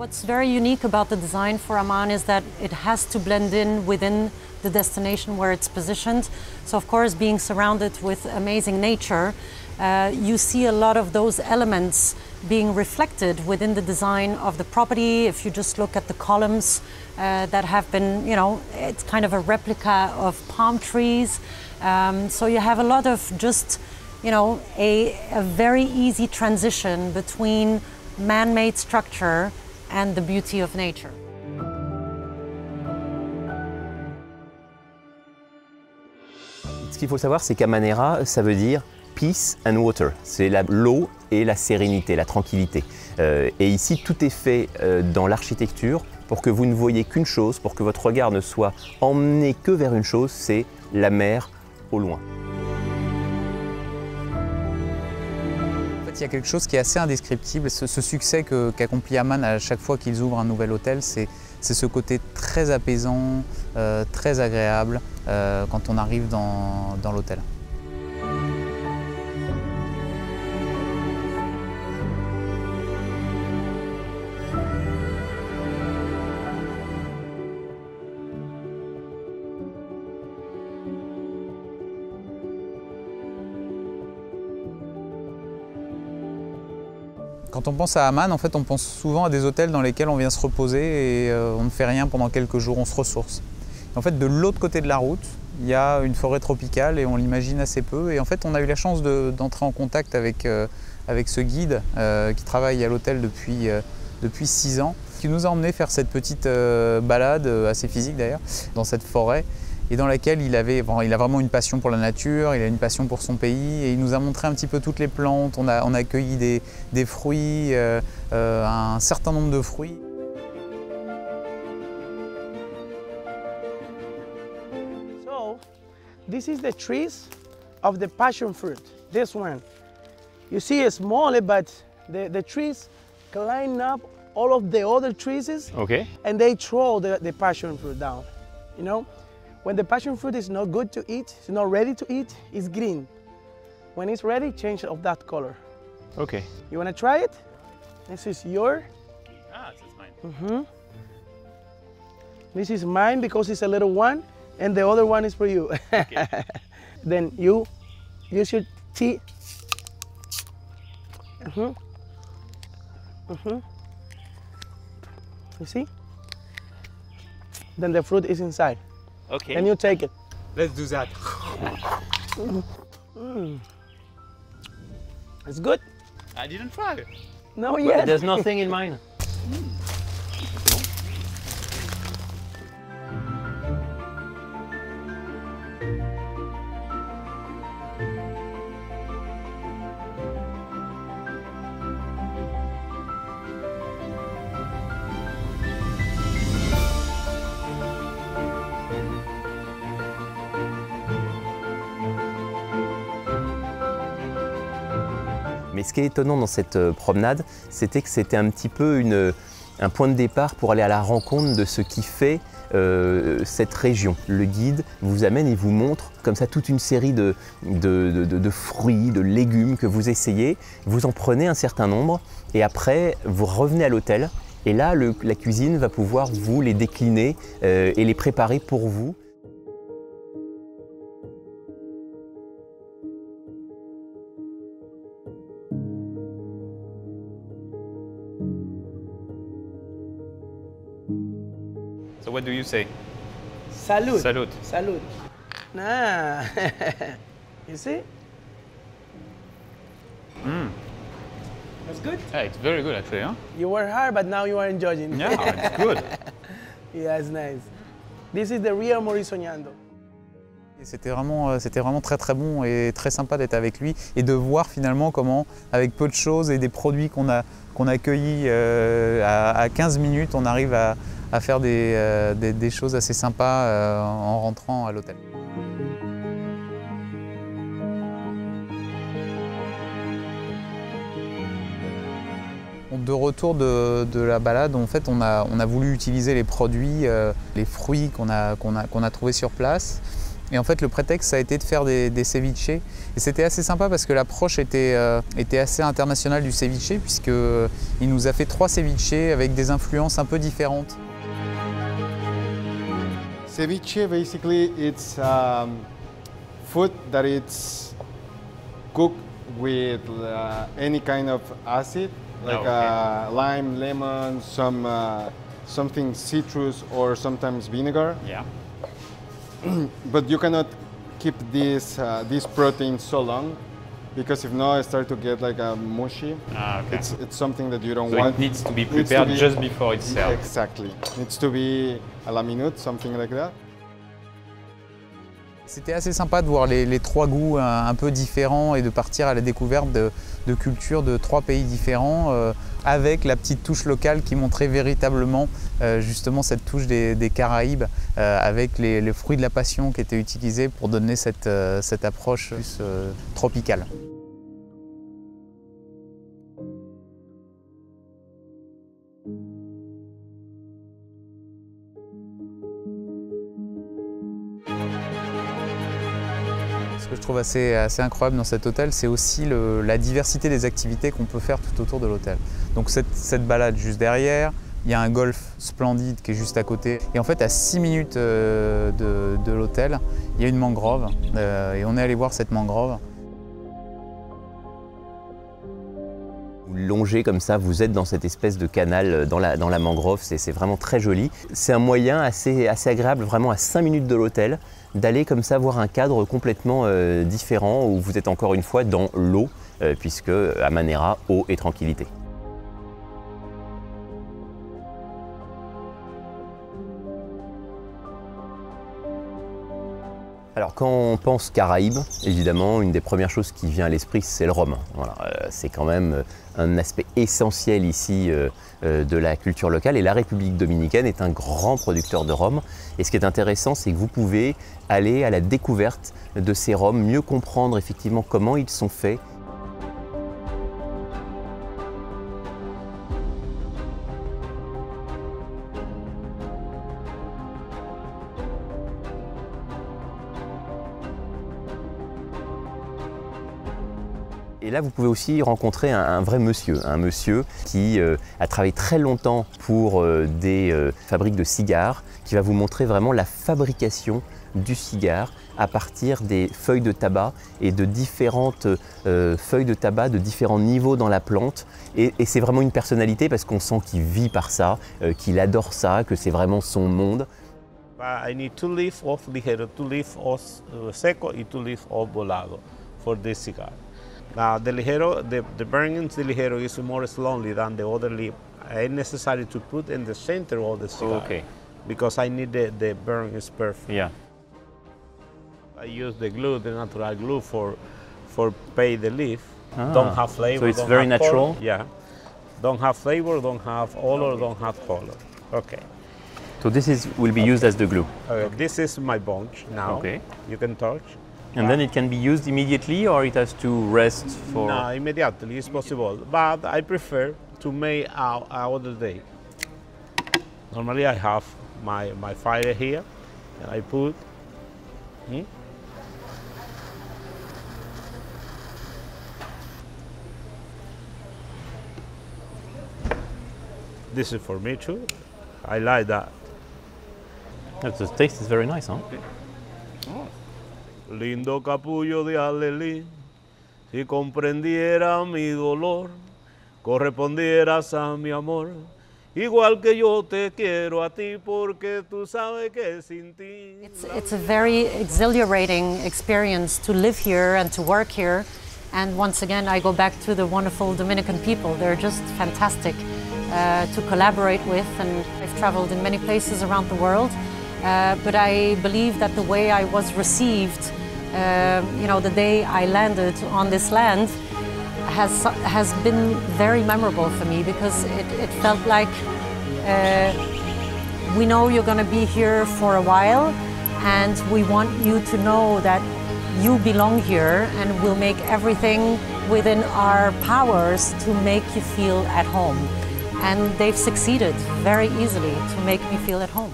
What's very unique about the design for Amman is that it has to blend in within the destination where it's positioned. So of course, being surrounded with amazing nature, you see a lot of those elements being reflected within the design of the property. If you just look at the columns that have been, it's kind of a replica of palm trees. So you have a lot of just, a very easy transition between man-made structure and the beauty of nature. Ce qu'il faut savoir, c'est qu'Amanera, ça veut dire peace and water. C'est l'eau et la sérénité, la tranquillité. Et ici, tout est fait dans l'architecture pour que vous ne voyiez qu'une chose, pour que votre regard ne soit emmené que vers une chose, c'est la mer au loin. Il y a quelque chose qui est assez indescriptible. Ce succès qu'accomplit Amman à chaque fois qu'ils ouvrent un nouvel hôtel, c'est ce côté très apaisant, très agréable quand on arrive dans l'hôtel. Quand on pense à Amman, en fait, on pense souvent à des hôtels dans lesquels on vient se reposer et on ne fait rien pendant quelques jours, on se ressource. En fait, de l'autre côté de la route, il y a une forêt tropicale et on l'imagine assez peu. Et en fait, on a eu la chance d'entrer en contact avec ce guide qui travaille à l'hôtel depuis 6 ans, qui nous a emmenés faire cette petite balade, assez physique d'ailleurs, dans cette forêt, et dans laquelle il a vraiment une passion pour la nature, il a une passion pour son pays, et il nous a montré un petit peu toutes les plantes. On a cueilli des fruits, un certain nombre de fruits. So, this is the trees of the passion fruit, this one. You see it's small, but the trees climb up all of the other trees, Okay. and they throw the passion fruit down, When the passion fruit is not good to eat, it's not ready to eat, it's green. When it's ready, change of that color. Okay. You want to try it? This is your. Ah, this is mine. This is mine because it's a little one, and the other one is for you. Okay. Then you use your teeth. You see? Then the fruit is inside. Okay. And you take it. Let's do that. It's good? I didn't try. No, yet. There's nothing in mine. Mais ce qui est étonnant dans cette promenade, c'était que c'était un petit peu un point de départ pour aller à la rencontre de ce qui fait cette région. Le guide vous amène et vous montre comme ça toute une série de fruits, de légumes que vous essayez. Vous en prenez un certain nombre et après vous revenez à l'hôtel et là la cuisine va pouvoir vous les décliner et les préparer pour vous. So what do you say? Salud. Salud. Salud. Ah, you see? That's good? Yeah, it's very good actually, huh? You were hard, but now you are enjoying. Yeah, it's good. Yeah, it's nice. This is the real Maurice Sognando. C'était vraiment très très bon et très sympa d'être avec lui et de voir finalement comment, avec peu de choses et des produits qu'on a cueillis à 15 minutes, on arrive à faire des choses assez sympas en rentrant à l'hôtel. De retour de la balade, en fait, on a voulu utiliser les produits, les fruits qu'on a trouvés sur place. Et en fait, le prétexte, ça a été de faire des ceviches. Et c'était assez sympa parce que l'approche était assez internationale du ceviche, puisqu'il nous a fait 3 ceviches avec des influences un peu différentes. Ceviche, basically, it's food that it's cooked with any kind of acid, like lime, lemon, something citrus, or sometimes vinegar. Yeah. But you cannot keep this protein so long, because if not, it starts to get like a mushy. Okay. It's something that you don't So want. it needs to be prepared just before it's served. Exactly. It needs to be à la minute, something like that. C'était assez sympa de voir les 3 goûts un peu différents et de partir à la découverte de cultures de 3 pays différents avec la petite touche locale qui montrait véritablement justement cette touche des Caraïbes avec les fruits de la passion qui étaient utilisés pour donner cette approche plus tropicale. Ce que je trouve assez incroyable dans cet hôtel, c'est aussi la diversité des activités qu'on peut faire tout autour de l'hôtel. Donc cette balade juste derrière, il y a un golf splendide qui est juste à côté. Et en fait, à 6 minutes de l'hôtel, il y a une mangrove et on est allé voir cette mangrove. Vous longez comme ça, vous êtes dans cette espèce de canal dans la mangrove, c'est vraiment très joli. C'est un moyen assez agréable, vraiment à 5 minutes de l'hôtel, d'aller comme ça voir un cadre complètement différent où vous êtes encore une fois dans l'eau, puisque à Manera, eau et tranquillité. Alors quand on pense Caraïbes, évidemment, une des premières choses qui vient à l'esprit, c'est le rhum. Voilà, c'est quand même un aspect essentiel ici de la culture locale. Et la République dominicaine est un grand producteur de rhum. Et ce qui est intéressant, c'est que vous pouvez aller à la découverte de ces rhums, mieux comprendre effectivement comment ils sont faits. Et là, vous pouvez aussi rencontrer un vrai monsieur, un monsieur qui a travaillé très longtemps pour des fabriques de cigares, qui va vous montrer vraiment la fabrication du cigare à partir des feuilles de tabac et de différentes feuilles de tabac de différents niveaux dans la plante. Et c'est vraiment une personnalité parce qu'on sent qu'il vit par ça, qu'il adore ça, que c'est vraiment son monde. I need 2 leaves of ligero, 2 leaves of seco and 2 leaves of volado for this cigar. Now the ligero, the burning the ligero is more slowly than the other leaf. It's necessary to put in the center of the cigar. Okay. Because I need the burn is perfect. Yeah. I use the glue, the natural glue for pay the leaf. Don't have flavor. So it's very natural? Color. Yeah. Don't have flavor, don't have odor, don't have color. Okay. So this will be used as the glue. This is my bunch now. Okay. You can touch. And then it can be used immediately or it has to rest for... No, immediately it's possible. But I prefer to make another day. Normally I have my fire here and I put this is for me too. I like that. The taste is very nice, huh? Lindo capullo de alelí, si comprendiera mi dolor, correspondieras a mi amor, igual que yo te quiero a ti, porque tú sabes que sin ti. It's a very exhilarating experience to live here and to work here. And once again, I go back to the wonderful Dominican people. They're just fantastic to collaborate with, and I've traveled in many places around the world. But I believe that the way I was received, the day I landed on this land, has been very memorable for me, because it felt like we know you're going to be here for a while, and we want you to know that you belong here, and we'll make everything within our powers to make you feel at home. And they've succeeded very easily to make me feel at home.